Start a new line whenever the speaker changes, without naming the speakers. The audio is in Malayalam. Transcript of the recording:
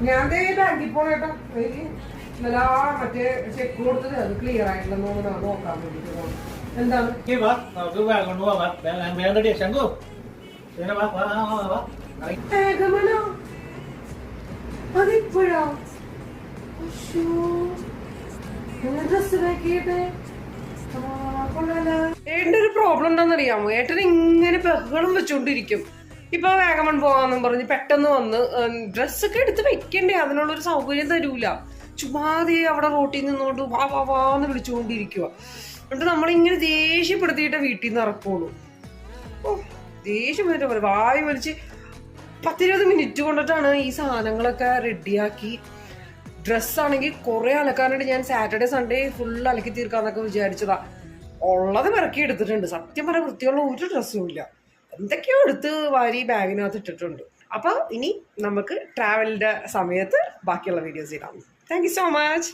ഞാൻ ബാങ്കിൽ പോണേട്ടാ ഇന്നലെ മറ്റേ ചെക്ക് കൊടുത്തത് അത് ക്ലിയർ ആയിട്ടില്ലെന്ന് നോക്കാൻ വേണ്ടിട്ട് പോകണം. എന്താണ് ഏകമനോ അതിപ്പോഴാ ഡ്രസ് പാക്കിട്ടെ. ഏട്ടൻ്റെ ഒരു പ്രോബ്ലം എന്താണെന്നറിയാമോ? ഏട്ടൻ ഇങ്ങനെ ബഹളം വെച്ചോണ്ടിരിക്കും. ഇപ്പൊ വാഗമൺ പോവാന്നും പറഞ്ഞ് പെട്ടെന്ന് വന്ന് ഡ്രസ്സൊക്കെ എടുത്ത് വെക്കണ്ടേ, അതിനുള്ളൊരു സൗകര്യം തരൂല. ചുമ്മാതെ അവിടെ റോട്ടിൽ നിന്നുകൊണ്ട് വാ വാ വാന്ന് വിളിച്ചുകൊണ്ടിരിക്കുക. എന്നിട്ട് നമ്മളിങ്ങനെ ദേഷ്യപ്പെടുത്തിയിട്ട് വീട്ടിൽ നിന്ന് ഇറക്കുള്ളൂ. ഓ ദേഷ്യം വരെ പോലെ വായി വലിച്ച് 10-20 മിനിറ്റ് കൊണ്ടിട്ടാണ് ഈ സാധനങ്ങളൊക്കെ റെഡിയാക്കി. ഡ്രസ്സാണെങ്കിൽ കുറെ അലക്കാനായിട്ട് ഞാൻ സാറ്റർഡേ സൺഡേ ഫുൾ അലക്കി തീർക്കാന്നൊക്കെ വിചാരിച്ചതാ. ഉള്ളത് പിറക്കി എടുത്തിട്ടുണ്ട്. സത്യം പറഞ്ഞ വൃത്തിയുള്ള ഒരു ഡ്രസ്സും ഇല്ല. എന്തൊക്കെയോ എടുത്ത് വാരി ബാഗിനകത്ത് ഇട്ടിട്ടുണ്ട്. അപ്പൊ ഇനി നമുക്ക് ട്രാവലിന്റെ സമയത്ത് ബാക്കിയുള്ള വീഡിയോസ് ഇടാം. Thank you so much.